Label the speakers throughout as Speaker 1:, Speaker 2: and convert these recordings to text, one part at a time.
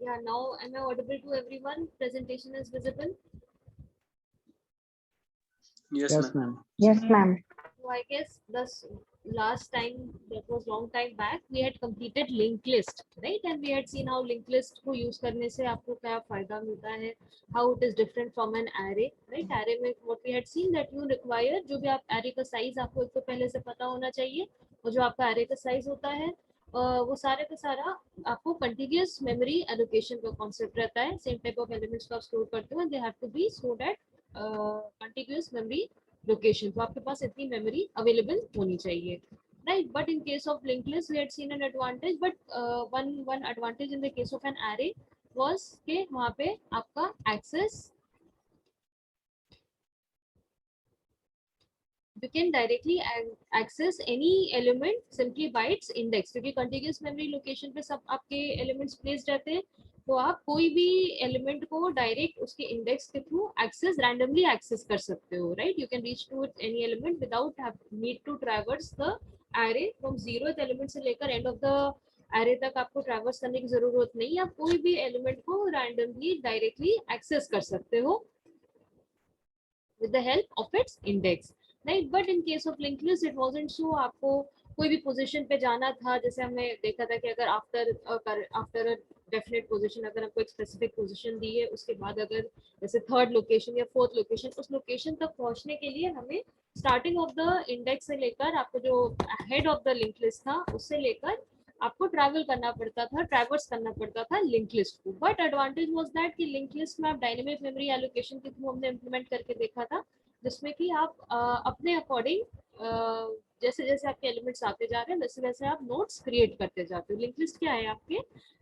Speaker 1: Yeah, now am I audible to everyone? Presentation is visible.
Speaker 2: Yes,
Speaker 3: Yes,
Speaker 2: ma'am.
Speaker 3: ma'am.
Speaker 4: Yes, ma'am.
Speaker 1: So I guess this last time, that was long time back, we had completed linked list, right? And we had seen how linked list को use करने से आपको क्या फायदा मिलता है, how it is different from an array, right? Array में what we had seen that you require, जो भी आप array का size आपको एक तो पहले से पता होना चाहिए, और जो आपका array का size होता है वो सारे का सारा आपको कंटिन्यूअस मेमोरी एलोकेशन का कॉन्सेप्ट रहता है. सेम टाइप ऑफ एलिमेंट्स को आप स्टोर करते हो, they have to be stored at continuous memory location. तो आपके पास इतनी मेमोरी अवेलेबल होनी चाहिए, right? But in case of linked list we had seen an advantage, but one advantage in the case of an array was कि वहाँ पे आपका access, you can directly access any element simply by its index, क्योंकि contiguous memory location पे सब आपके elements placed रहते हैं, तो आप कोई भी एलिमेंट को डायरेक्ट उसके इंडेक्स के थ्रू एक्सेस रैंडमली एक्सेस कर सकते हो, right? You can reach to any element without need to traverse the array from 0th element से लेकर एंड ऑफ द एरे तक आपको ट्रैवर्स करने की जरूरत नहीं. आप कोई भी एलिमेंट को रैंडमली डायरेक्टली एक्सेस कर सकते हो with the help of its index, right? But in case of linked list it wasn't so. आपको कोई भी पोजीशन पे जाना था, जैसे हमने देखा था कि अगर आफ्टर अ डेफिनेट पोजीशन, अगर आपको एक स्पेसिफिक पोजीशन दी है, उसके बाद अगर जैसे थर्ड लोकेशन या फोर्थ लोकेशन, उस लोकेशन तक पहुंचने के लिए हमें स्टार्टिंग ऑफ द इंडेक्स से लेकर आपको जो head of the link list था उससे लेकर आपको ट्रैवल करना पड़ता था, ट्रैवर्स करना पड़ता था लिंक लिस्ट को. बट एडवांटेज वाज दैट कि लिंक लिस्ट में आप डायनेमिक मेमोरी एलोकेशन के थ्रू हमने इंप्लीमेंट करके देखा था, जिसमें कि आप अपने अकॉर्डिंग जैसे जैसे आपके एलिमेंट्स आते जा रहे हैं वैसे वैसे आप नोट्स क्रिएट करते जाते हो. लिंक लिस्ट क्या है? आपके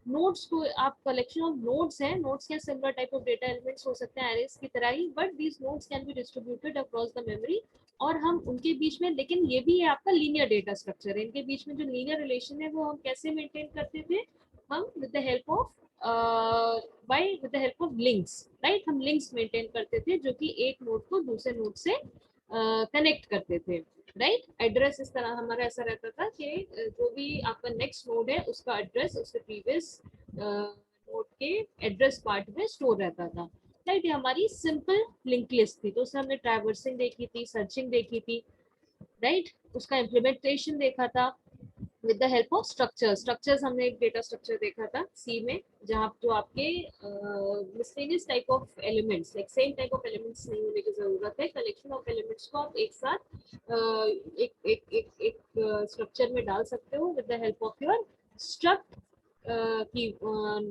Speaker 1: नोट्स को, आप कलेक्शन ऑफ नोट्स हैं, नोट्स क्या similar type of data elements हो सकते हैं एरेज की तरह ही, but these nodes can be distributed across the memory, और हम उनके बीच में, लेकिन ये भी है आपका लीनियर डेटा स्ट्रक्चर है, इनके बीच में जो लीनियर रिलेशन है वो हम कैसे मेंटेन करते थे? हम with the help of with the help of links, right? हम लिंक्स मेंटेन करते थे जो कि एक नोड को दूसरे नोड से कनेक्ट करते थे, राइट? एड्रेस इस तरह हमारा ऐसा रहता था कि जो भी आपका नेक्स्ट नोड है उसका एड्रेस उसके प्रीवियस नोड के एड्रेस पार्ट में स्टोर रहता था, राइट? ये हमारी सिंपल लिंक लिस्ट थी. तो उसमें हमने ट्रैवर्सिंग देखी थी, सर्चिंग देखी थी, राइट? उसका इम्प्लीमेंटेशन देखा था with the help of structures. हमने एक डेटा स्ट्रक्चर देखा था सी में, जहाँ जो आपके miscellaneous type of elements, like same type of elements नहीं होने की जरूरत है, कलेक्शन ऑफ एलिमेंट्स को आप एक साथ एक एक एक एक स्ट्रक्चर में डाल सकते हो with the help of your struct की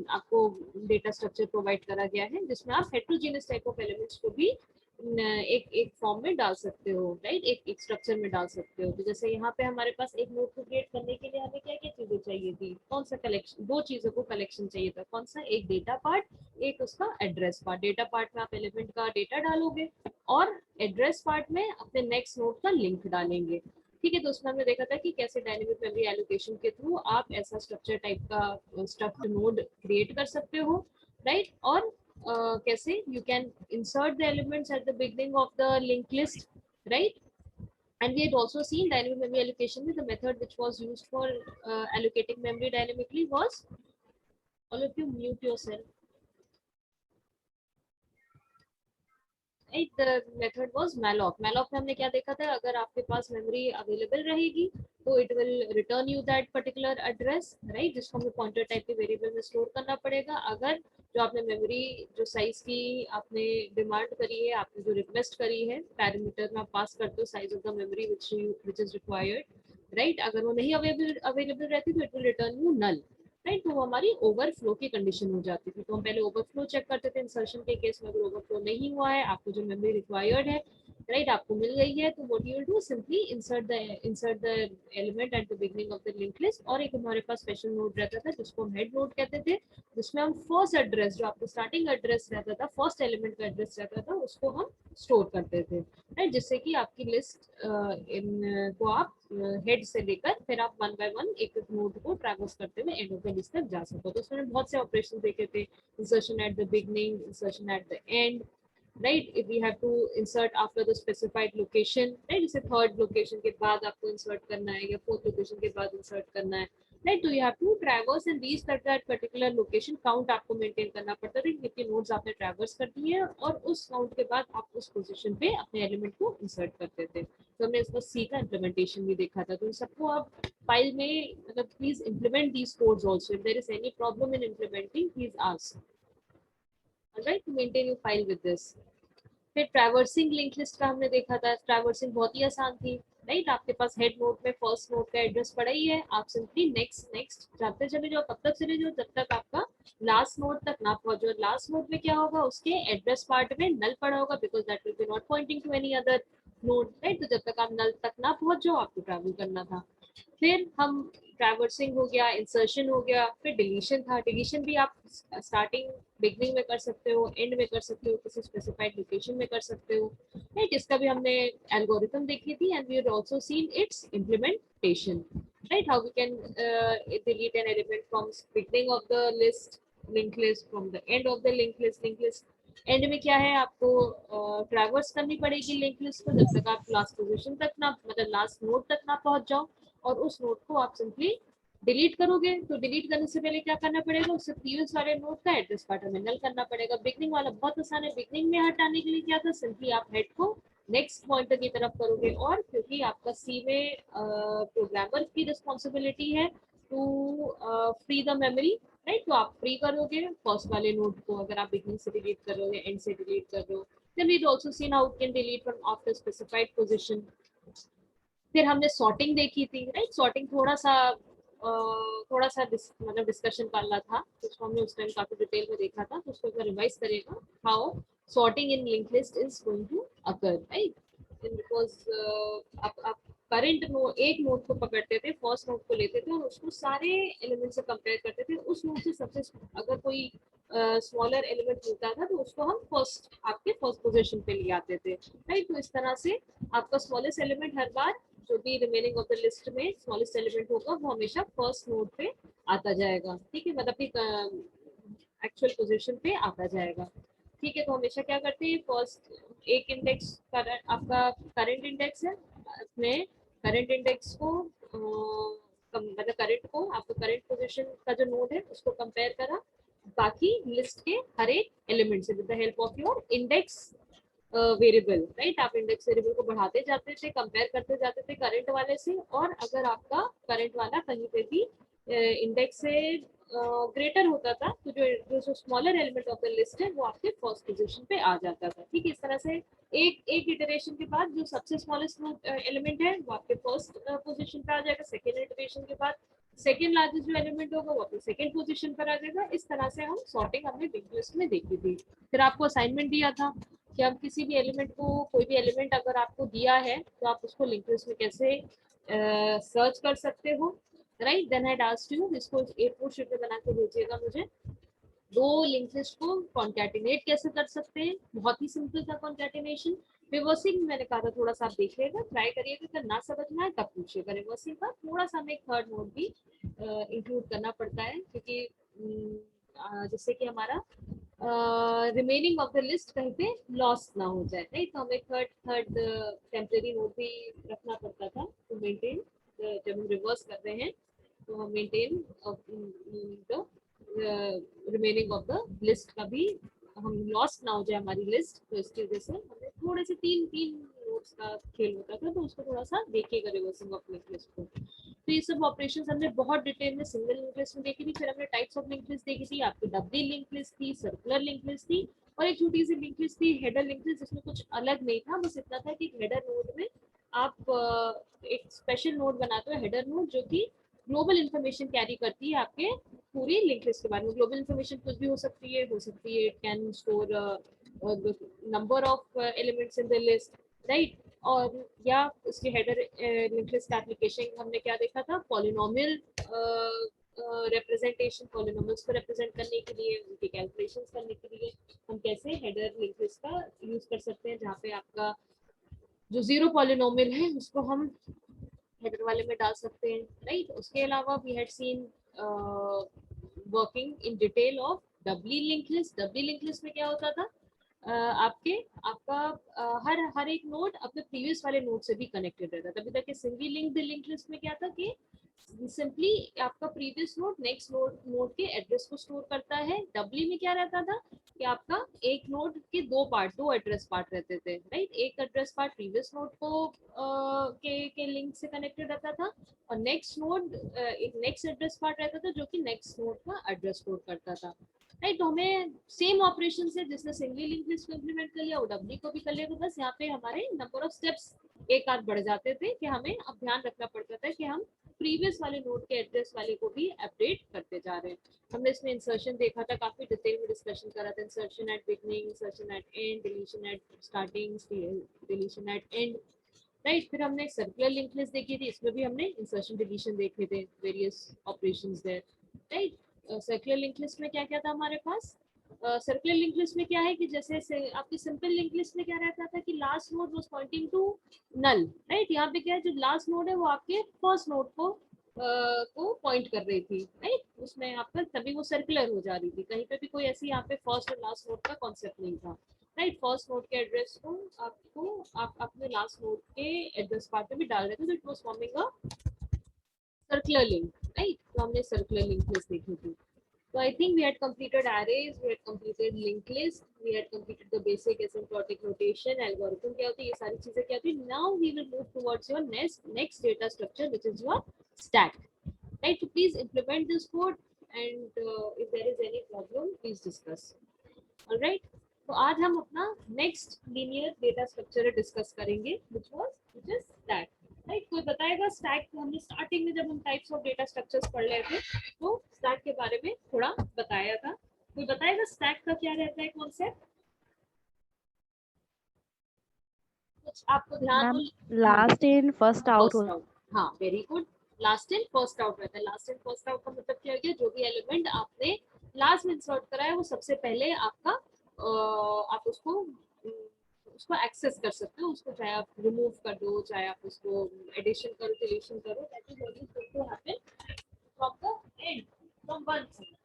Speaker 1: आपको डेटा स्ट्रक्चर प्रोवाइड करा गया है, जिसमें आप हेट्रोजीनियस टाइप ऑफ एलिमेंट्स को भी एक एक फॉर्म में डाल सकते हो, राइट? एक स्ट्रक्चर में डाल सकते हो. तो जैसे यहाँ पे हमारे पास एक नोड को क्रिएट करने के लिए हमें क्या क्या चीजें चाहिए थी? कौन सा कलेक्शन? दो चीजों को कलेक्शन चाहिए था. कौन सा? एक डेटा पार्ट, एक उसका एड्रेस पार्ट. डेटा पार्ट में आप एलिमेंट का डेटा डालोगे और एड्रेस पार्ट में अपने नेक्स्ट नोड का लिंक डालेंगे, ठीक है? तो उसमें हमने देखा था कि कैसे डायनेमिक मेमोरी एलोकेशन के थ्रू आप ऐसा स्ट्रक्चर टाइप का स्ट्रक्चर नोड क्रिएट कर सकते हो, राइट? और कैसे you can insert the elements at the beginning of the linked list, right? And we had also seen dynamic memory allocation with the method which was used for allocating memory dynamically was, all of you mute yourself, right? The method was malloc. Malloc में हमने क्या देखा था? अगर आपके पास memory available रहेगी तो it will return you that particular address, right? जिसको हमें पॉइंटर टाइप के वेरिएबल में स्टोर करना पड़ेगा. अगर जो आपने मेमोरी जो साइज की आपने डिमांड करी है, आपने जो रिक्वेस्ट करी है, पैरामीटर में आप पास करते हो size of the memory which is required, right? अगर वो नहीं अवेलेबल रहती तो it will return you null, right? तो वो हमारी ओवरफ्लो की कंडीशन हो जाती थी. तो हम पहले ओवरफ्लो चेक करते थे इंसर्शन के केस में. अगर ओवरफ्लो नहीं हुआ है, आपको जो मेमोरी रिक्वायर्ड है, राइट, आपको मिल गई है, तो what you will do, simply insert the element eight the beginning of the link list. और एक हमारे पास स्पेशल नोड रहता था जिसको हम हेड नोड कहते थे, जिसमें हम फर्स्ट एड्रेस, जो आपको स्टार्टिंग एड्रेस रहता था, फर्स्ट एलिमेंट का एड्रेस रहता था, उसको हम स्टोर करते थे, राइट? जिससे कि आपकी लिस्ट को आप हेड से लेकर फिर आप वन बाय वन एक एक नोड को ट्रैवर्स करते हुए एंड ऑफ द लिस्ट तक जा सको. तो उसमें बहुत से ऑपरेशन देखे थे, insertion at the beginning, insertion at the end, right? If we have to insert after the specified location, right? जैसे थर्ड लोकेशन के बाद आपको इंसर्ट करना है या फोर्थ लोकेशन के बाद इंसर्ट करना है, राइट। तो you have to traverse and reach that particular location, count आपको मेंटेन करना पड़ता था, कितने नोड्स आपने ट्रैवर्स कर दिए हैं, और उस काउंट के बाद आप उस पोजीशन पे अपने एलिमेंट को इंसर्ट करते थे। तो हमने इसका सी का इम्प्लीमेंटेशन भी देखा था। तो इन सबको आप फाइल में मतलब please implement these codes also, if there is any problem in implementing please ask, alright, to maintain your file with this. फिर ट्रैवर्सिंग लिंक लिस्ट का हमने देखा था। ट्रैवर्सिंग बहुत ही आसान थी, राइट। आपके पास हेड नोड में फर्स्ट नोड का एड्रेस पड़ा ही है, आप सिंपली नेक्स्ट नेक्स्ट जाते चले जाओ, तब तक चले जाओ जब तक आपका लास्ट नोड तक ना पहुंचो। लास्ट नोड में क्या होगा, उसके एड्रेस पार्ट में नल पड़ा होगा, because that will be not pointing to any other node, right. तो जब तक आप नल तक ना पहुंच जाओ आपको ट्रैवल करना था। फिर हम ट्रैवर्सिंग हो गया, इंसर्शन हो गया, फिर डिलीशन था। डिलीशन भी आप स्टार्टिंग बिगनिंग में कर सकते हो, एंड में कर सकते हो, किसी स्पेसिफाइड लोकेशन में कर सकते हो, राइट। इसका भी हमने एल्गोरिथम देखी थी, and we have also seen its implementation, right. How we can delete an element from beginning of the list link list, from the end of the link list. End में क्या है, आपको traverse करनी पड़ेगी link list को जब तक आप लास्ट पोजीशन तक ना, मतलब लास्ट नोड तक ना पहुंच जाओ, और उस नोड को आप सिंपली डिलीट करोगे। तो डिलीट करने से पहले क्या करना पड़ेगा, उससे प्रीवियस वाले नोड का एड्रेस पार्ट हमें नल करना पड़ेगा। बिगनिंग वाला बहुत आसान है, बिगनिंग में हटाने के लिए क्या था, सिंपली आप हेड को नेक्स्ट पॉइंटर की तरफ करोगे, और क्योंकि आपका सी में प्रोग्रामर की रिस्पॉन्सिबिलिटी है to free the memory, right. तो आप फ्री करोगे फर्स्ट वाले नोड को, अगर आप बिगनिंग से डिलीट कर रहे हो या एंड से डिलीट कर रहे हो। then we'd also seen how it can delete from after specified position। फिर हमने सॉर्टिंग देखी थी, राइट। सॉर्टिंग थोड़ा सा मतलब डिस्कशन करना था, उसको हमने उस टाइम काफी डिटेल में देखा था, तो उसको एक बार रिवाइज करेगा, how sorting in link list is going to occur, right. Because आप करंट नोड, एक नोड को पकड़ते थे, फर्स्ट नोड को लेते थे और उसको सारे एलिमेंट से कंपेयर करते थे, उस नोड से सबसे अगर कोई स्मॉलर एलिमेंट मिलता था तो उसको हम फर्स्ट, आपके फर्स्ट पोजीशन पे ले आते थे, राइट। तो इस तरह से आपका स्मॉलेस्ट एलिमेंट हर बार, जो भी रिमेनिंग ऑफ द लिस्ट में स्मॉलेस्ट एलिमेंट होगा वो हमेशा फर्स्ट नोड पे आता जाएगा, ठीक है, मतलब कि एक्चुअल पोजीशन पे आता जाएगा, ठीक है। तो हमेशा क्या करते हैं, फर्स्ट एक इंडेक्स आपका करंट इंडेक्स है, अपने करंट इंडेक्स को मतलब करंट को, आपका करंट पोजीशन का जो नोड है उसको कंपेयर करा बाकी लिस्ट के हर एक एलिमेंट से, with the help of your index variable, right. आप इंडेक्स वेरिएबल को बढ़ाते जाते थे, कंपेयर करते जाते थे करंट वाले से, और अगर आपका करंट वाला कहीं पे भी इंडेक्स से ग्रेटर होता था तो जो smaller element of the list है वो आपके फर्स्ट पोजीशन पे आ जाता था, ठीक है। इस तरह से एक एक इटरेशन के बाद जो सबसे स्मॉलेस्ट एलिमेंट है वो आपके फर्स्ट पोजीशन पे आ जाएगा, सेकेंड इटरेशन के बाद सेकेंड लार्जेस्ट जो एलिमेंट होगा वो आपके सेकेंड पोजीशन पर आ जाएगा। इस तरह से हम सॉर्टिंग हमने लिंक लिस्ट में देखी थी। फिर आपको असाइनमेंट दिया था कि आप किसी भी एलिमेंट को, कोई भी एलिमेंट अगर आपको दिया है तो आप उसको लिंक लिस्ट में कैसे सर्च कर सकते हो, right. Then I asked you, इसको A4 शीट में बना के भेजिएगा मुझे, दो लिंक लिस्ट को कॉन्कैटिनेट कैसे कर सकते हैं। बहुत ही सिंपल था कॉन्कैटिनेशन। रिवर्सिंग मैंने कहा था थोड़ा सा आप देखिएगा, ट्राई करिएगा, अगर ना समझ में आए तब पूछिएगा। रिवर्सिंग का थोड़ा सा हमें एक थर्ड नोट भी इंक्लूड करना पड़ता है, क्योंकि जिससे कि हमारा रिमेनिंग ऑफ द लिस्ट कहीं पे लॉस ना हो जाए, राइट। तो हमें थर्ड थर्ड टेम्परेरी नोट भी रखना पड़ता था टू मेंटेन, जब हम रिवर्स कर रहे हैं तो हम maintain the remaining of the list का भी हम लॉस ना हो जाए हमारी लिस्ट। तो इसकी वजह से हमें थोड़े से तीन तीन नोट्स का खेल होता था, तो उसको थोड़ा सा देखिएगा रिवर्सिंग ऑफ लिंक लिस्ट को। तो ये सब ऑपरेशंस हमने बहुत डिटेल में सिंगल लिंक लिस्ट में देखी थी। फिर हमने टाइप्स ऑफ लिंक लिस्ट देखी थी, आपकी डबली लिंक लिस्ट थी, सर्कुलर लिंक लिस्ट थी, और एक छोटी सी लिंक लिस्ट थी हेडर लिंक लिस्ट, जिसमें कुछ अलग नहीं था, बस इतना था कि हेडर नोड में आप एक स्पेशल नोड बनाते हो, हेडर नोड, जो कि ग्लोबल इन्फॉर्मेशन कैरी करती है आपके पूरी लिंक लिस्ट के बारे में। ग्लोबल इन्फॉर्मेशन कुछ भी हो सकती है, it can store number of elements in the list, right. और या उसके हेडर लिंक लिस्ट एप्लीकेशन हमने क्या देखा था, पॉलिनोमियल रिप्रेजेंटेशन, पॉलिनोमियल्स को रिप्रेजेंट करने के लिए, उनके कैलकुलेशंस करने के लिए हम कैसे हेडर लिंक लिस्ट का यूज कर सकते हैं, जहाँ पे आपका जो जीरो पॉलिनोमियल है उसको हम हेडर वाले में डाल सकते हैं, राइट। उसके अलावा we had seen working in detail of doubly link list. Doubly link list में क्या होता था, आपके आपका हर हर एक नोड अपने प्रीवियस वाले नोड से भी कनेक्टेड रहता था। अभी तक सिंगली लिंक्ड लिंक लिस्ट में क्या था कि सिंपली आपका प्रीवियस नोड नेक्स्ट नोड के एड्रेस को स्टोर करता है। डब्ल्यू में क्या रहता था कि आपका एक नोड के दो एड्रेस पार्ट रहते थे, राइट। एक एड्रेस पार्ट प्रीवियस नोड को के लिंक से कनेक्टेड रहता था, और नेक्स्ट नोड एक नेक्स्ट एड्रेस पार्ट रहता था जो कि नेक्स्ट नोड का एड्रेस स्टोर करता था, राइट। तो हमें सेम ऑपरेशन से जिसने सिंगली लिंक लिस्ट को इम्प्लीमेंट कर लिया वो डब्ल्यू को भी कर लिया, तो बस यहाँ पे हमारे नंबर ऑफ स्टेप्स एक आध बढ़ जाते थे कि हमें अब ध्यान रखना पड़ता था कि हम प्रीवियस वाले नोड के एड्रेस वाले को भी अपडेट करते जा रहे हैं। हमने इसमें इंसर्शन देखा था, काफी डिटेल में डिस्कशन करा था, insertion at beginning, insertion at end, deletion at starting, deletion at end, right. फिर हमने सर्कुलर लिंक लिस्ट देखी थी, इसमें भी हमने इंसर्शन डिलीशन देखे थे, various operations there, right. Circular link list में क्या क्या था हमारे पास? सर्कुलर लिंक लिस्ट में क्या है कि जैसे आपकी सिंपल लिंक लिस्ट में क्या रहता था कि last node was pointing to null, right. यहाँ पे क्या है, जो लास्ट नोड है वो आपके फर्स्ट नोड को पॉइंट कर रही थी, राइट। उसमें आपका तभी वो सर्कुलर हो जा रही थी, कहीं पे भी कोई ऐसी यहाँ पे फर्स्ट और लास्ट नोड का कॉन्सेप्ट नहीं था, राइट। फर्स्ट नोड के एड्रेस को आप अपने लास्ट नोड के एड्रेस पार्ट में भी डाल रहे थे, तो it was forming a circular link, right. तो हमने सर्कुलर लिंक लिस्ट देखी थी। So I think we had completed arrays, we had completed linked list, we had completed the basic asymptotic notation, algorithm क्या होती है, ये सारी चीजें क्या होती है। Now we will move towards your next data structure, which is your stack, right? So please implement this code, and if there is any problem, please discuss. All right? तो आज हम अपना next linear data structure discuss करेंगे, which is stack. Right, कोई बताएगा stack को? हमने starting में जब हम टाइप्स ऑफ डेटा स्ट्रक्चर्स पढ़ रहे थे तो स्टैक के बारे में थोड़ा बताया था। कोई बताएगा स्टैक का क्या रहता है कॉन्सेप्ट? कुछ आपको ध्यान हो?
Speaker 2: Ma'am last in first out.
Speaker 1: First out, हाँ very good. Last in first out रहता है। लास्ट इन फर्स्ट आउट का मतलब क्या हो गया, जो भी एलिमेंट आपने लास्ट में इंसर्ट करा है वो सबसे पहले आपका आप उसको एक्सेस कर सकते हो, उसको चाहे आप रिमूव कर दो, चाहे आप उसको एडिशन करो, डिलीशन करो, that is always going to happen from the end, from one side,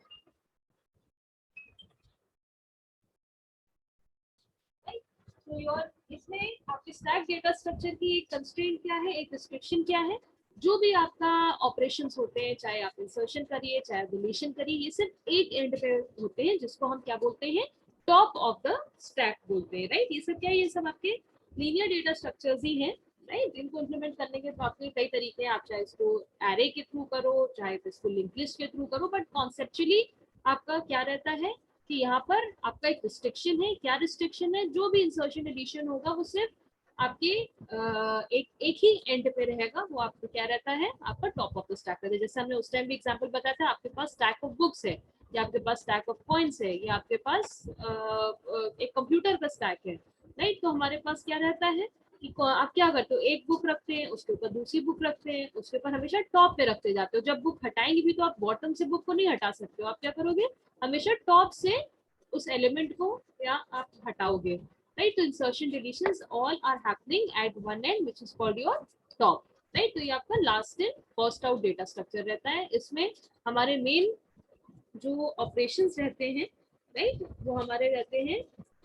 Speaker 1: right. तो योर इसमें आपके स्टैक डेटा स्ट्रक्चर की एक कंस्ट्रेंट क्या है, एक रिस्ट्रिक्शन क्या है? जो भी आपका ऑपरेशंस होते हैं, चाहे आप इंसर्शन करिए चाहे डिलीशन करिए, ये सिर्फ एक एंड पे होते हैं, जिसको हम क्या बोलते हैं, टॉप ऑफ द स्टैक बोलते हैं, राइट। ये सब क्या है, ये सब आपके लीनियर डेटा स्ट्रक्चर्स ही हैं, राइट। इनको इम्प्लीमेंट करने के तो आपके कई तरीके हैं, आप चाहे इसको एरे के थ्रू करो, चाहे इसको लिंक लिस्ट के थ्रू करो, बट कॉन्सेप्चुअली आपका क्या रहता है कि यहाँ पर आपका एक रिस्ट्रिक्शन है। क्या रिस्ट्रिक्शन है? जो भी इंसर्शन एडिशन होगा वो सिर्फ आपके एक ही एंड पे रहेगा, वो आपको क्या रहता है, आपका टॉप ऑफ द स्टैक रहता है। जैसे हमने उस टाइम भी एग्जांपल बताया था, आपके पास स्टैक ऑफ बुक्स है, या आपके पास स्टैक ऑफ कॉइन्स है, या आपके पास एक कंप्यूटर का स्टैक है, राइट। तो हमारे पास क्या रहता है कि आप क्या करते हो, एक बुक रखते हैं, उसके ऊपर दूसरी बुक रखते हैं, उसके ऊपर हमेशा टॉप पे रखते जाते हो। जब बुक हटाएंगे भी तो आप बॉटम से बुक को नहीं हटा सकते हो, आप क्या करोगे, हमेशा टॉप से उस एलिमेंट को या आप हटाओगे, राइट। तो insertion deletions all are happening at one end which is called your top, right. तो ये आपका last in first out data structure रहता है। इसमें हमारे मेन जो ऑपरेशंस रहते हैं, राइट, वो हमारे रहते हैं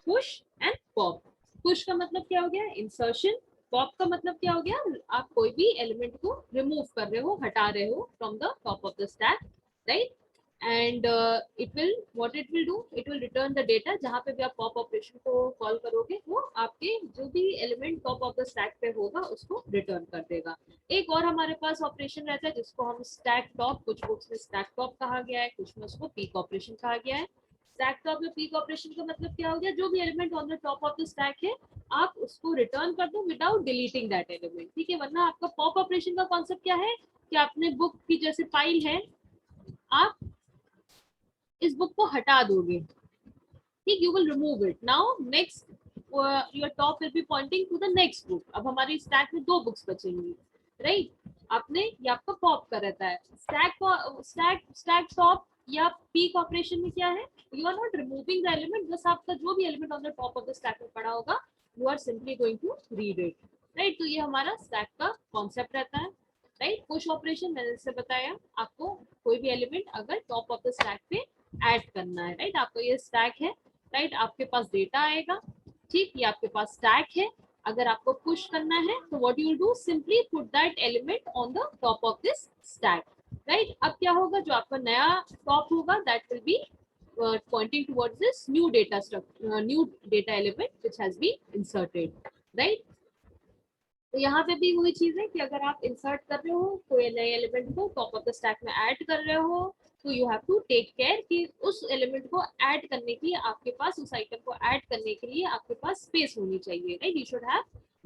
Speaker 1: पुश एंड पॉप। पुश का मतलब क्या हो गया, इंसर्शन। पॉप का मतलब क्या हो गया, आप कोई भी एलिमेंट को रिमूव कर रहे हो, हटा रहे हो from the top of the stack, right. And it will what it will do, it will return the data. जहां पे भी आप पॉप ऑपरेशन को कॉल करोगे वो आपके जो भी element top of the stack पे होगा उसको रिटर्न कर देगा। एक और हमारे पास ऑपरेशन रहता है जिसको हम स्टैक टॉप, कुछ बुक्स में स्टैक टॉप कहा गया है, कुछ में उसको पीक ऑपरेशन कहा गया है। स्टैक टॉप में पीक ऑपरेशन का मतलब क्या हो गया, जो भी element on the top of the stack है आप उसको रिटर्न कर दो विदाउट डिलीटिंग दैट एलिमेंट, ठीक है। वरना आपका पॉप ऑपरेशन का कॉन्सेप्ट क्या है कि आपने बुक की जैसे फाइल है, आप इस बुक को हटा दोगे, ठीक, you will remove it. Now next your top will be pointing to the next book. अब हमारी स्टैक में दो बुक्स बचेंगी, राइट। आपने ये आपका पॉप का रहता है। स्टैक टॉप या पीक ऑपरेशन में क्या है, you are not removing the element, बस आपका जो भी element on the top of the stack में पड़ा होगा you are simply going to read it, right. तो ये हमारा स्टैक का कॉन्सेप्ट रहता है, राइट। पुश ऑपरेशन मैंने जैसे बताया, आपको कोई भी एलिमेंट अगर टॉप ऑफ द स्टैक पे ऐड करना है, राइट। आपको ये स्टैक है, राइट, आपके पास डेटा आएगा, ठीक, ये आपके पास स्टैक है, अगर आपको पुश करना है तो what you do, simply put that element on the top of this stack, right. अब क्या होगा, जो आपका नया टॉप होगा that will B pointing towards this new data structure, new data element which has been inserted, right। तो यहाँ पे भी वही चीज है कि अगर आप इंसर्ट कर रहे हो कोई नए एलिमेंट को टॉप ऑफ द स्टैक में ऐड कर रहे हो, तो you have to take care कि उस एलिमेंट को ऐड करने के लिए आपके पास, उस आइटम को ऐड करने के लिए आपके पास स्पेस होनी चाहिए, right. You should have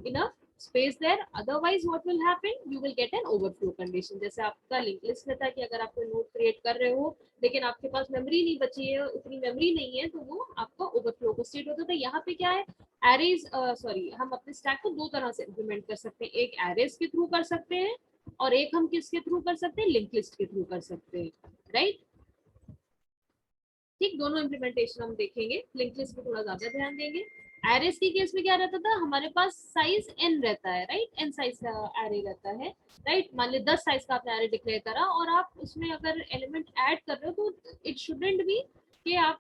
Speaker 1: enough space there, otherwise what will happen, you will get an overflow condition. जैसे आपका लिंक लिस्ट में था कि अगर आप कोई नोड क्रिएट कर रहे हो लेकिन आपके पास मेमोरी नहीं बची है, उतनी मेमोरी नहीं है, तो वो आपका ओवरफ्लो को स्टेट होता था। यहाँ पे क्या है, एरेज, सॉरी, हम अपने स्टैक को दो तरह से इम्प्लीमेंट कर सकते हैं, एक एरेज के थ्रू कर सकते हैं और एक हम किसके थ्रू कर सकते हैं, लिंक लिस्ट के थ्रू कर सकते हैं, राइट। ठीक, दोनों इम्प्लीमेंटेशन हम देखेंगे, लिंक लिस्ट पे थोड़ा ज्यादा ध्यान देंगे। एरेज की केस में क्या रहता था, हमारे पास साइज n रहता है, राइट, n साइज का एरे रहता है, राइट। मान ली 10 साइज का आपने एरे डिक्लेयर करा और आप उसमें अगर एलिमेंट ऐड कर रहे हो तो इट शुडंट बी कि आप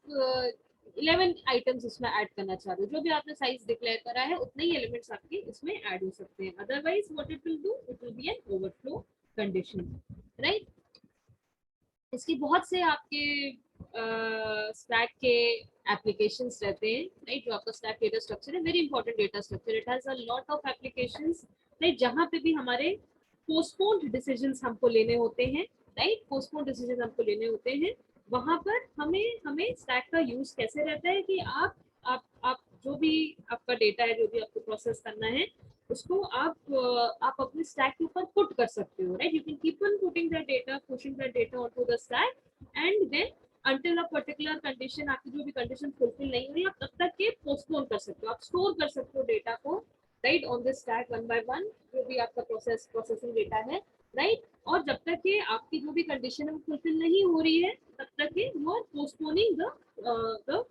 Speaker 1: 11 आइटम्स इसमें ऐड करना चाह रहे हो, जो भी आपने साइज डिक्लेयर करा है उतने ही एलिमेंट्स आपके इसमें ऐड हो सकते हैं, otherwise what it will do, it will be an overflow condition, right. इसकी बहुत से आपके स्टैक के एप्लीकेशंस रहते हैं, राइट। जो आपका स्टैक डेटा स्ट्रक्चर है, very important data structure, it has a lot of applications, right. जहाँ पे भी हमारे पोस्टपोन्ड डिसीजंस हमको लेने होते हैं, राइट, पोस्टपोन्ड डिसीजंस हमको लेने होते हैं, वहां पर हमें हमें स्टैक का यूज कैसे रहता है कि आप जो भी आपका डेटा है, जो भी आपको प्रोसेस करना है, उसको आप अपने स्टैक के ऊपर पुट कर सकते हो, right. You can keep on putting that data, pushing that data onto the stack, and then until a particular condition, आपकी जो भी कंडीशन फुलफिल नहीं हुई, आप तब तक के पोस्टपोन कर सकते हो, आप स्टोर कर सकते हो डेटा को, right, on this stack one by one, जो भी आपका प्रोसेसिंग डेटा है, राइट। और जब तक कि आपकी जो भी कंडीशन है वो फुलफिल नहीं हो रही है, तब तक कि you are postponing the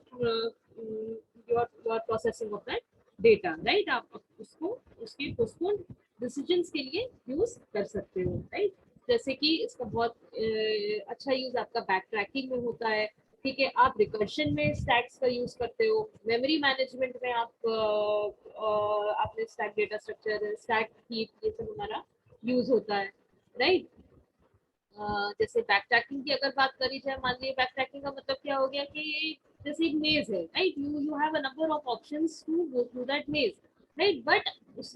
Speaker 1: your processing of that data, right. आप उसको उसके पोस्टपोन डिसीजंस के लिए यूज कर सकते हो, राइट। जैसे कि इसका बहुत अच्छा यूज आपका बैक ट्रैकिंग में होता है, ठीक है। आप रिकर्शन में स्टैक्स का यूज करते हो, मेमोरी मैनेजमेंट में आप आपने stack data structure, stack heap, ये सब हमारा यूज होता है, राइट। जैसे बैक ट्रैकिंग की अगर बात करी जाए, मान लीजिए बैक ट्रैकिंग का मतलब क्या हो गया कि जैसे एक मेज है, right, you have a number of options to go through that maze, right. But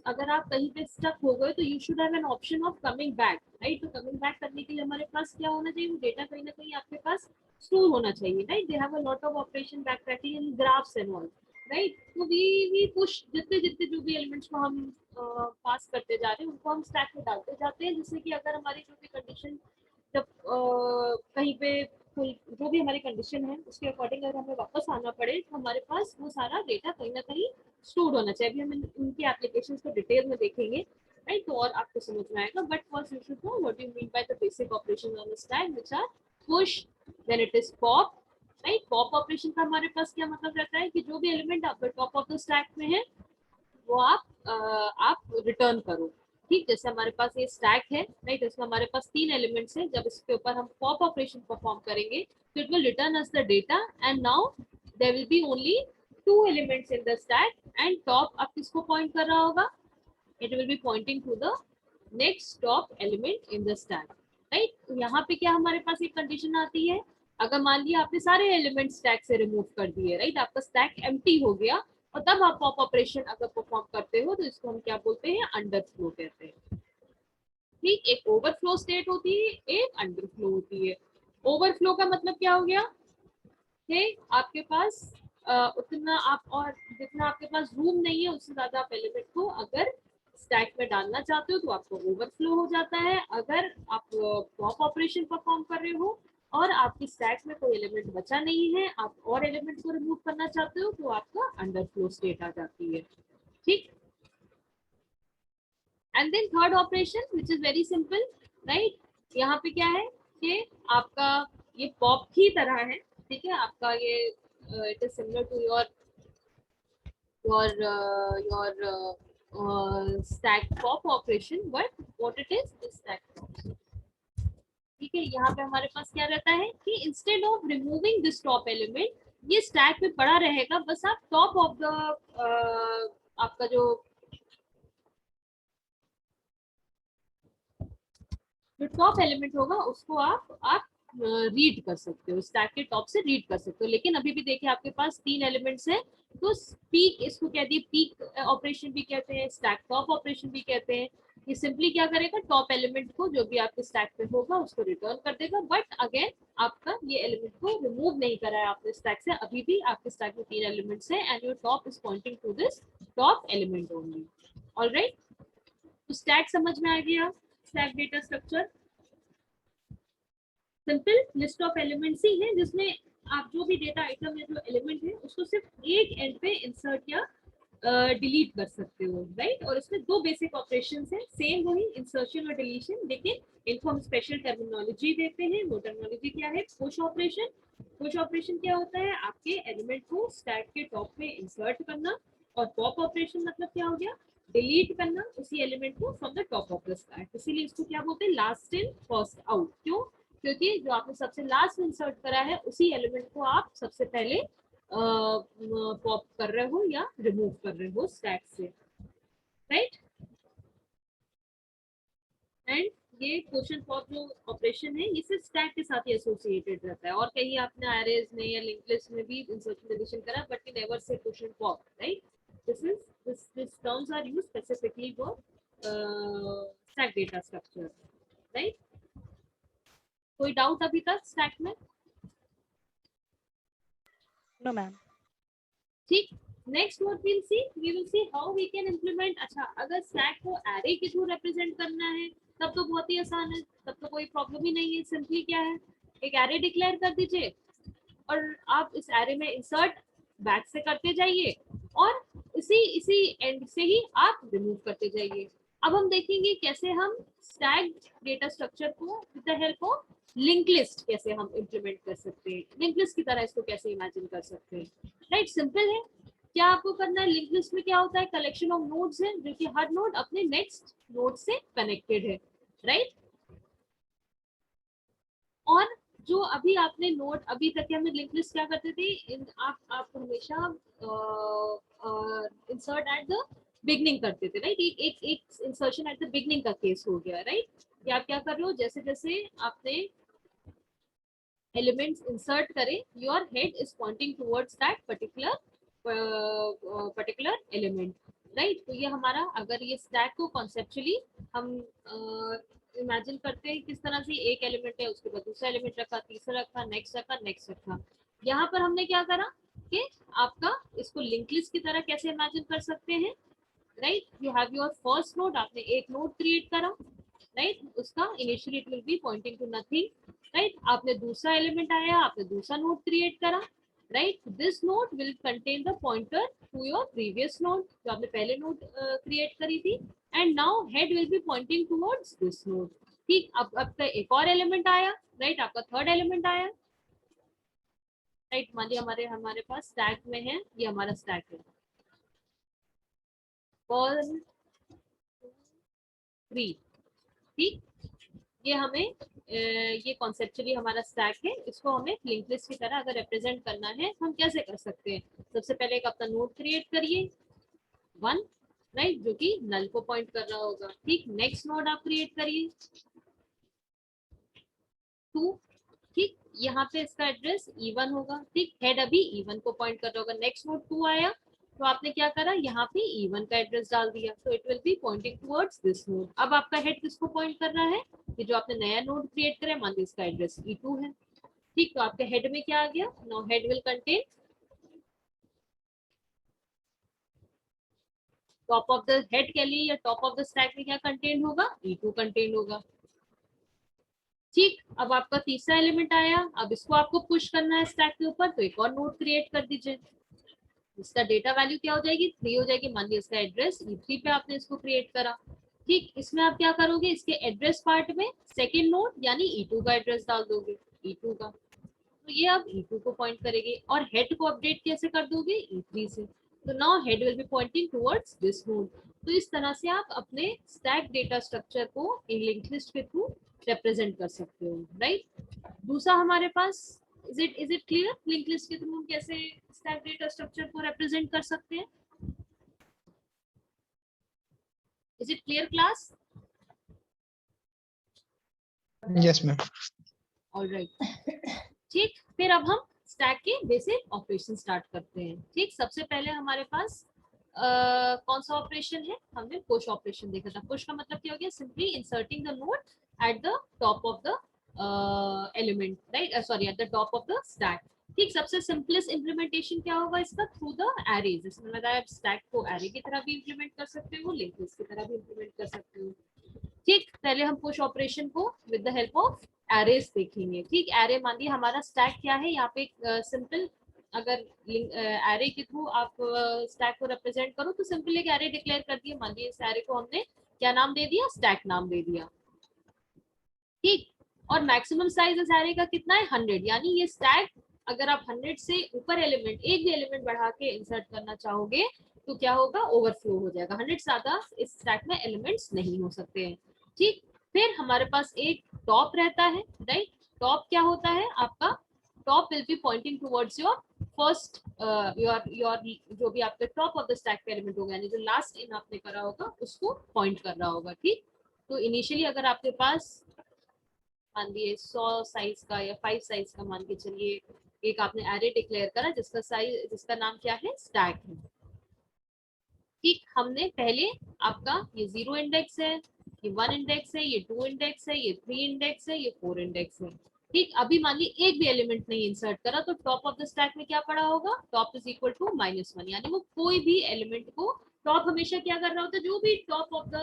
Speaker 1: अगर आप कहीं पे स्टक हो गए तो you should have an option of coming back, right. तो कमिंग बैक करने के लिए हमारे पास क्या होना चाहिए, वो डेटा कहीं ना कहीं आपके पास स्टोर होना चाहिए, right. They have a lot of operation back tracking and graphs and all, right. तो वी पुश, जितने जितने जो भी एलिमेंट्स को हम पास करते जा रहे हैं उनको हम स्टैक में डालते जाते हैं, जिससे कि अगर हमारी जो भी कंडीशन जब कहीं पे जो भी हमारी कंडीशन है उसके अकॉर्डिंग अगर हमें वापस आना पड़े तो हमारे पास वो सारा डेटा कहीं ना कहीं स्टोर होना चाहिए। अभी हम उनकी एप्लीकेशंस को डिटेल में देखेंगे, राइट, तो और आपको समझ में आएगा। But first you should know what you mean by the basic operation on the stack which are push, then it is pop, right. Pop operation का हमारे पास क्या मतलब रहता है कि जो भी एलिमेंट आपके टॉप ऑफ द स्टैक में है वो आप रिटर्न करो, ठीक। जैसे हमारे पास ये स्टैक है, राइट, इसमें हमारे पास 3 एलिमेंट्स हैं, जब इसके ऊपर हम पॉप ऑपरेशन परफॉर्म करेंगे तो it will return us the data, and now there will be only 2 elements in the stack, and top अब किसको पॉइंट कर रहा होगा, it will be pointing to the next top element in the stack, right. तो यहाँ पे क्या हमारे पास एक कंडीशन आती है, अगर मान लिया आपने सारे एलिमेंट स्टैक से रिमूव कर दिए, राइट, आपका स्टैक एम्प्टी हो गया, और तब आप पॉप ऑपरेशन अगर परफॉर्म करते हो तो इसको हम क्या बोलते हैं, अंडरफ्लो कहते हैं, ठीक। एक ओवरफ्लो स्टेट होती है, एक अंडरफ्लो होती है। ओवरफ्लो का मतलब क्या हो गया कि आपके पास उतना आप, और जितना आपके पास रूम नहीं है उससे ज्यादा आप एलिमेंट को अगर स्टैक में डालना चाहते हो तो आपको ओवरफ्लो हो जाता है। अगर आप पॉप ऑपरेशन परफॉर्म कर रहे हो और आपकी स्टैक में कोई एलिमेंट बचा नहीं है, आप और एलिमेंट को रिमूव करना चाहते हो तो आपका अंडरफ्लो स्टेट आ जाती है, ठीक। And then third operation which is very simple, right. यहाँ पे क्या है कि आपका ये पॉप की तरह है, ठीक है। आपका ये it is similar to your stack pop operation, but what it is stack pop, ठीक है। यहाँ पे हमारे पास क्या रहता है कि instead of removing this top element, ये स्टैक पे पड़ा रहेगा, बस आप टॉप ऑफ द आपका जो जो टॉप एलिमेंट होगा उसको आप रीड कर सकते हो, स्टैक के टॉप से रीड कर सकते हो। लेकिन अभी भी देखिए आपके पास 3 एलिमेंट्स हैं, तो पीक इसको कह दिए, पीक ऑपरेशन भी कहते हैं, स्टैक टॉप ऑपरेशन भी कहते हैं। ये सिंपली क्या करेगा, टॉप एलिमेंट को जो भी आपके स्टैक पे होगा उसको रिटर्न कर देगा, बट अगेन आपका ये एलिमेंट को रिमूव नहीं करा है आपने स्टैक से, अभी भी आपके स्टैक में 3 एलिमेंट्स हैं and your top is pointing to this top element only. Alright, तो स्टैक समझ में आ गया, stack data structure simple list of elements ही है, जिसमें आप जो भी डेटा आइटम या जो एलिमेंट है उसको सिर्फ एक एंड पे इंसर्ट या डिलीट कर सकते हो, राइट। और इसमें दो बेसिक ऑपरेशंस हैं, सेम वही इंसर्शन और डिलीशन, लेकिन इनको हम स्पेशल टर्मिनोलॉजी देते हैं। वो टर्मिनोलॉजी क्या है, पुश ऑपरेशन। पुश ऑपरेशन क्या होता है, आपके एलिमेंट को स्टैक के टॉप में इंसर्ट करना, और पॉप ऑपरेशन मतलब क्या हो गया, डिलीट करना उसी एलिमेंट को from the top of the stack. इसीलिए इसको क्या बोलते हैं, लास्ट इन फर्स्ट आउट। क्यों, क्योंकि जो आपने सबसे लास्ट इंसर्ट करा है उसी एलिमेंट को आप सबसे पहले पॉप कर रहे हो या रिमूव कर रहे हो स्टैक से, राइट। एंड ये क्वेश्चन पॉप जो ऑपरेशन है ये सिर्फ स्टैक के साथ ही एसोसिएटेड रहता है, और कहीं आपने एरेज में या लिंक्ड लिस्ट में भी इंसर्शन डिलीशन करा, but you never say question pop, right. This terms are used specifically for stack data structure, right. कोई डाउट अभी तक स्टैक में?
Speaker 2: No, ma'am.
Speaker 1: ठीक, next what we will see how we can implement. अच्छा, अगर stack को array के through represent करना है तब तो बहुत ही आसान है, तब तो कोई प्रॉब्लम ही नहीं है। सिंपली क्या है, एक एरे डिक्लेयर कर दीजिए और आप इस एरे में इंसर्ट बैक से करते जाइए, और इसी इसी एंड से ही आप रिमूव करते जाइए। अब हम देखेंगे कैसे हम स्टैक डेटा स्ट्रक्चर को with the help of link list कैसे हम इम्प्लीमेंट कर सकते हैं, लिंक लिस्ट की तरह इसको कैसे इमेजिन कर सकते हैं, राइट। सिंपल है, क्या आपको करना है, लिंक लिस्ट में क्या होता है, कलेक्शन ऑफ नोड्स है जो कि हर नोड अपने नेक्स्ट नोड से कनेक्टेड है, राइट। और जो अभी आपने नोट अभी तक हमने लिंक लिस्ट क्या करते थे, आप हमेशा इंसर्ट एट द बिगनिंग करते थे, राइट। एक इंसर्शन एट द बिगनिंग का केस हो गया, राइट। कि आप क्या कर रहे हो, जैसे जैसे आपने एलिमेंट्स इंसर्ट करें, your head is pointing towards that particular element, right. तो ये हमारा, अगर ये स्टैक को कॉन्सेप्चुअली हम इमेजिन करते हैं किस तरह से, एक एलिमेंट है उसके बाद दूसरा एलिमेंट रखा, तीसरा रखा, नेक्स्ट रखा, नेक्स्ट रखा। यहाँ पर हमने क्या करा कि आपका इसको लिंक लिस्ट की तरह कैसे इमेजिन कर सकते हैं, right. You have your first node, आपने एक नोड क्रिएट करा, राइट। उसका initially it will be pointing to nothing, right. आपने दूसरा एलिमेंट आया, आपने दूसरा नोड क्रिएट करा, right. This node will contain the pointer to your previous node जो आपने पहले नोड क्रिएट करी थी, and now head will be pointing towards this node. ठीक, अब आपका एक और एलिमेंट आया, राइट, आपका थर्ड एलिमेंट आया, राइट। मान लिया हमारे हमारे पास स्टैक में है, ये हमारा स्टैक है, 1 3, ठीक। ये हमें ये कॉन्सेप्चुअली हमारा स्टैक है, इसको हमें लिंक लिस्ट की तरह अगर रिप्रेजेंट करना है हम कैसे कर सकते हैं। सबसे पहले एक अपना नोड क्रिएट करिए 1, राइट, जो कि नल को पॉइंट कर रहा होगा, ठीक। नेक्स्ट नोड आप क्रिएट करिए 2, ठीक। यहाँ पे इसका एड्रेस E1 होगा, ठीक। हेड अभी E1 को पॉइंट कर रहा होगा, नेक्स्ट नोड 2 आया तो आपने क्या करा, यहाँ पे E1 का एड्रेस डाल दिया, तो it will be pointing towards this node. अब आपका हेड किसको पॉइंट कर रहा है, ये जो आपने नया नोड क्रिएट करा, मान लीजिए इसका एड्रेस E2 है, ठीक। तो आपके हेड में क्या आ गया, now head will contain top of the head के लिए, या टॉप ऑफ द स्टैक में क्या कंटेन होगा, E2 कंटेन होगा, ठीक। अब आपका तीसरा एलिमेंट आया, अब इसको आपको पुश करना है स्टैक के ऊपर, तो एक और नोड क्रिएट कर दीजिए, इसका डेटा वैल्यू क्या हो जाएगी, 3 हो जाएगी। मान लीजिए इसका एड्रेस E3 पे आपने इसको क्रिएट करा, ठीक। इसमें आप क्या करोगे, इसके एड्रेस पार्ट में सेकेंड नोड यानी E2 का एड्रेस डाल दोगे, E2 का, तो ये अब E2 को पॉइंट करेगी, और हेड को अपडेट कैसे कर दोगे, E3 से, तो now head will be pointing towards this node. तो इस तरह से आप अपने स्टैक डेटा स्ट्रक्चर को एक लिंक लिस्ट के थ्रू रिप्रेजेंट कर सकते हो, राइट। दूसरा हमारे पास, is it clear, link list के थ्रू हम कैसे स्टैक डेटा स्ट्रक्चर को रिप्रेजेंट कर सकते हैं, is it clear class?
Speaker 3: Yes ma'am.
Speaker 1: Alright, ठीक। फिर अब हम स्टैक के बेसिक ऑपरेशन स्टार्ट करते हैं। ठीक, सबसे पहले हमारे पास कौन सा ऑपरेशन है? हमने पुश ऑपरेशन देखा था। पुश का मतलब क्या हो गया? Simply inserting the node at the top of the element, right, sorry, at the top of the stack. ठीक, सबसे सिंपलेस्ट इम्प्लीमेंटेशन क्या होगा इसका? Through the array. जिसमें बताया आप स्टैक को एरे की तरह भी इम्प्लीमेंट कर सकते हो, लिंक लिस्ट की तरह भी इम्प्लीमेंट कर सकते हो। ठीक, पहले हम पुश ऑपरेशन को with the help of arrays देखेंगे। ठीक, एरे मान लीजिए हमारा स्टैक क्या है, यहाँ पे सिंपल अगर एरे के थ्रू आप स्टैक को रिप्रेजेंट करो तो सिंपल एक एरे डिक्लेयर कर दिया। मान लीजिए इस एरे को हमने क्या नाम दे दिया? स्टैक नाम दे दिया। ठीक, और मैक्सिमम साइज इस एरे का कितना है? 100। यानी ये स्टैक अगर आप 100 से ऊपर एलिमेंट, एक भी एलिमेंट बढ़ा के इंसर्ट करना चाहोगे तो क्या होगा? ओवरफ्लो हो जाएगा। 100 से ज्यादा इस स्टैक में एलिमेंट्स नहीं हो सकते हैं। ठीक, फिर हमारे पास एक टॉप रहता है, राइट। टॉप क्या होता है आपका? Top will be pointing towards your first, your जो भी आपके टॉप ऑफ द स्टैक का एलिमेंट होगा, यानी जो लास्ट इन आपने करा होगा उसको पॉइंट कर रहा होगा। ठीक, तो इनिशियली अगर आपके पास मान लीजिए 100 साइज का या 5 साइज का मान के चलिए एक आपने एरे डिक्लेयर करा जिसका साइज, जिसका नाम क्या है? स्टैक है। ठीक, हमने पहले आपका ये 0 इंडेक्स है, ये 1 इंडेक्स है, ये 2 इंडेक्स है, ये 3 इंडेक्स है, ये 4 इंडेक्स है। ठीक, अभी मान लीजिए एक भी एलिमेंट नहीं इंसर्ट करा तो टॉप ऑफ द स्टैक में क्या पड़ा होगा? टॉप इज इक्वल टू -1, यानी वो कोई भी एलिमेंट को, टॉप हमेशा क्या कर रहा होता है? जो भी टॉप ऑफ द,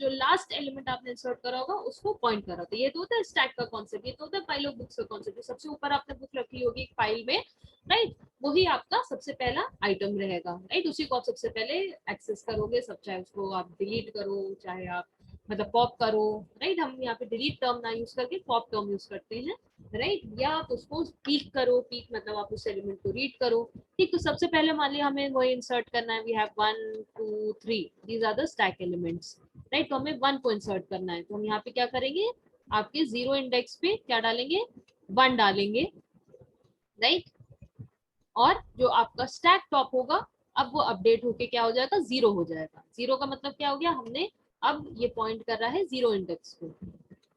Speaker 1: जो लास्ट एलिमेंट आपने इंसर्ट करा होगा उसको पॉइंट कर रहा होता है। ये तो होता है स्टैक का कॉन्सेप्ट, ये तो होता है फाइल ऑफ बुक्स का कॉन्सेप्ट। सबसे ऊपर आपने बुक रखी होगी एक फाइल में, राइट, वही आपका सबसे पहला आइटम रहेगा, राइट। उसी को आप सबसे पहले एक्सेस करोगे, सब, चाहे उसको आप डिलीट करो, चाहे आप मतलब पॉप करो, राइट। हम यहाँ पे डिलीट टर्म ना यूज करके पॉप टर्म यूज करते हैं, राइट। या आप उसको पीक करो, पीक मतलब आप उस एलिमेंट को रीड करो। ठीक, तो सबसे पहले मान लिया हमें वही इंसर्ट करना है। We have 1 2 3, these are the stack elements, right. तो हमें 1 को इंसर्ट करना है, तो हम यहाँ पे क्या करेंगे? आपके 0 इंडेक्स पे क्या डालेंगे? 1 डालेंगे, राइट। और जो आपका स्टैक टॉप होगा अब वो अपडेट होके क्या हो जाएगा? 0 हो जाएगा। 0 का मतलब क्या हो गया? हमने अब ये पॉइंट कर रहा है 0 इंडेक्स को,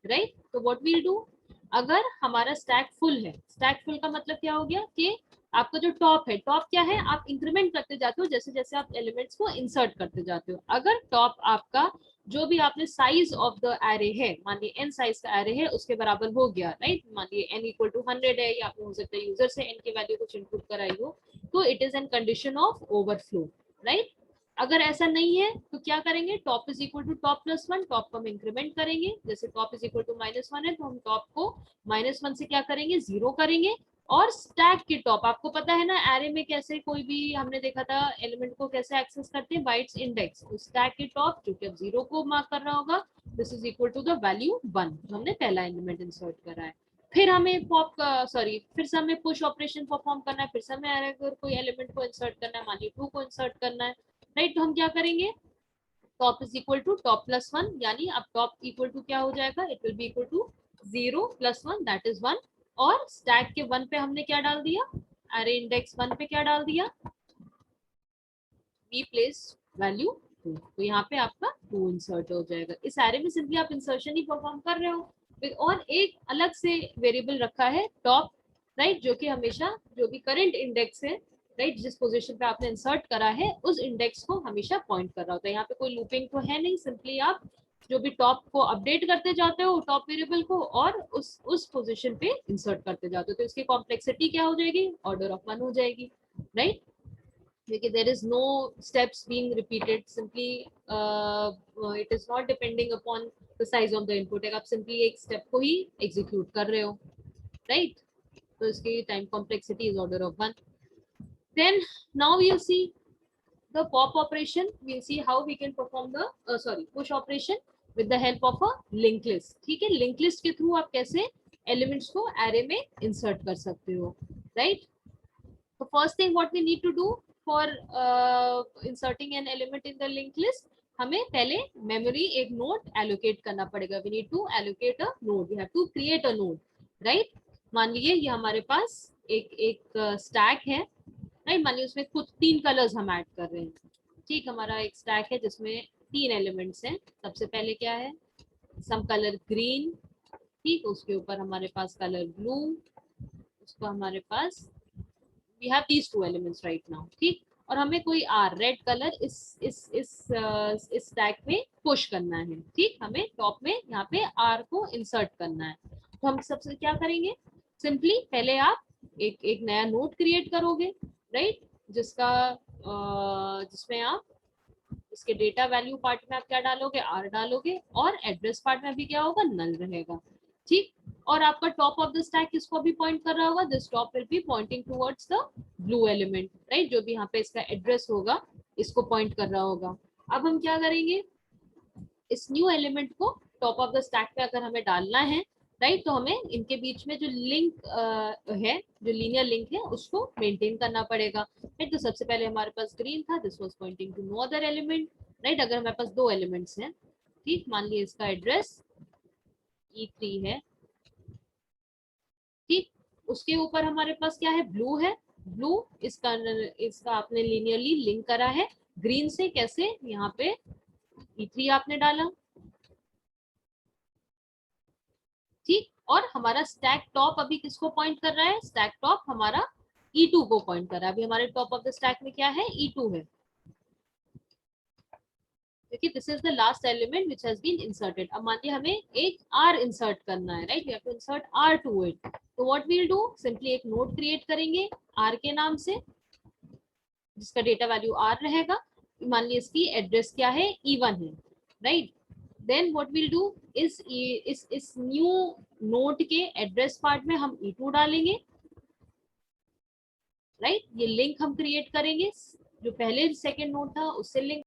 Speaker 1: राइट। तो व्हाट वील डू, अगर हमारा स्टैक फुल है, स्टैक फुल का मतलब क्या हो गया कि आपका जो टॉप है, टॉप क्या है? आप इंक्रीमेंट करते जाते हो जैसे जैसे आप एलिमेंट्स को इंसर्ट करते जाते हो। अगर टॉप आपका जो भी आपने साइज ऑफ द एरे है, मान लीजिए n साइज का एरे है, उसके बराबर हो गया, राइट। मान लीजिए n इक्वल टू 100 है, या आपने हो सकता है यूजर से n की वैल्यू कुछ इनपुट कराई हो, तो it is an condition of overflow, right. अगर ऐसा नहीं है तो क्या करेंगे? Top is equal to top plus 1, top को हम इंक्रीमेंट करेंगे। जैसे टॉप इज इक्वल टू -1 है तो हम टॉप को -1 से क्या करेंगे? 0 करेंगे। और स्टैक की टॉप, आपको पता है ना एरे में कैसे कोई भी हमने देखा था एलिमेंट को कैसे एक्सेस करते हैं? By its index. तो स्टैक की टॉप जो कि अब 0 को मार्क कर रहा होगा, this is equal to the value 1, जो हमने पहला एलिमेंट इंसर्ट करा है। फिर हमें पॉप का, सॉरी, फिर से हमें पुश ऑपरेशन परफॉर्म करना है। फिर से हमें अगर कोई एलिमेंट को इंसर्ट करना है, मान लीजिए 2 को इंसर्ट करना है, राइट। तो हम क्या करेंगे? Top is equal to top plus 1, यानी अब टॉप इक्वल टू क्या हो जाएगा? It will be equal to 0 plus 1, that is 1। और स्टैक के 1 पे हमने क्या डाल दिया? अरे इंडेक्स 1 पे क्या डाल दिया? वी प्लेस वैल्यू 2, तो यहाँ पे आपका 2 इंसर्ट हो जाएगा। इस एरे में सिंपली आप इंसर्शन ही परफॉर्म कर रहे हो। और एक अलग से वेरिएबल रखा है टॉप, राइट, जो कि हमेशा जो भी करंट इंडेक्स है, राइट, जिस पोजीशन पे आपने इंसर्ट करा है उस इंडेक्स को हमेशा पॉइंट कर रहा होता है। यहाँ पे कोई लूपिंग तो है नहीं, सिंपली आप जो भी टॉप को अपडेट करते जाते हो टॉप वेरिएबल को, और उस पोजीशन पे इंसर्ट करते जाते हो। तो इसकी कॉम्प्लेक्सिटी क्या हो जाएगी? ऑर्डर ऑफ 1 हो जाएगी, राइट। क्योंकि there is no steps being repeated, simply it is not depending upon the size of the input, आप simply एक step को ही execute कर रहे हो, right। तो इसकी time complexity is order of 1। then now we'll see the pop operation, we'll see how we can perform the push operation with the help of a linked list। ठीक है, link list के through आप कैसे elements को array में insert कर सकते हो, right. So first thing what we need to do for inserting an element in the linked list, हमें पहले मेमोरी एक नोड एलोकेट करना पड़ेगा। we need to allocate a node, we have to create a node, right। मान लीजिए ये हमारे पास एक स्टैक है, राइट। मान लीजिए उसमें कुछ 3 कलर्स हम ऐड कर रहे हैं। ठीक, हमारा एक स्टैक है जिसमें 3 एलिमेंट्स हैं। सबसे पहले क्या है? सम कलर ग्रीन, ठीक, उसके ऊपर हमारे पास कलर ब्लू, उसको हमारे पास we have these two elements right now. ठीक, और हमें कोई आर रेड कलर इस स्टैक में पुश करना है। ठीक, हमें टॉप में यहाँ पे आर को इंसर्ट करना है। तो हम सबसे क्या करेंगे, सिंपली पहले आप एक नया नोट क्रिएट करोगे, राइट, जिसका जिसमें आप इसके डेटा वैल्यू पार्ट में आप क्या डालोगे, आर डालोगे, और एड्रेस पार्ट में भी क्या होगा, नल रहेगा। ठीक, और आपका टॉप ऑफ द स्टैक किसको भी पॉइंट कर रहा होगा, this top will be pointing towards the blue element, right, जो भी यहाँ पे इसका एड्रेस होगा इसको पॉइंट कर रहा होगा। अब हम क्या करेंगे, इस न्यू एलिमेंट को टॉप ऑफ द स्टैक पे अगर हमें डालना है, राइट, तो हमें इनके बीच में जो लिंक है, जो लीनियर लिंक है, उसको मेंटेन करना पड़ेगा। राइट, तो सबसे पहले हमारे पास ग्रीन था, this was pointing to no other element, right. अगर हमारे पास दो एलिमेंट्स हैं, ठीक, मान लीजिए इसका एड्रेस E3 है, ठीक, उसके ऊपर हमारे पास क्या है, ब्लू है, ब्लू इसका इसका आपने लीनियरली लिंक करा है ग्रीन से, कैसे, यहाँ पे E3 आपने डाला, ठीक, और हमारा स्टैक टॉप अभी किसको पॉइंट कर रहा है, स्टैक टॉप हमारा E2 को पॉइंट कर रहा है। अभी हमारे टॉप ऑफ द स्टैक में क्या है, E2 है। देखिए, this is the last element which has been inserted. अब मान लीजिए हमें एक R इंसर्ट करना है, right, we have to insert R to it. तो what we will do, simply एक नोड क्रिएट करेंगे R के नाम से, जिसका डेटा वैल्यू R रहेगा। मान लीजिए इसकी एड्रेस क्या है, E1 है, right. Then what will do इस न्यू नोड के एड्रेस पार्ट में हम E2 डालेंगे, राइट, ये लिंक हम क्रिएट करेंगे, जो पहले सेकेंड नोड था उससे लिंक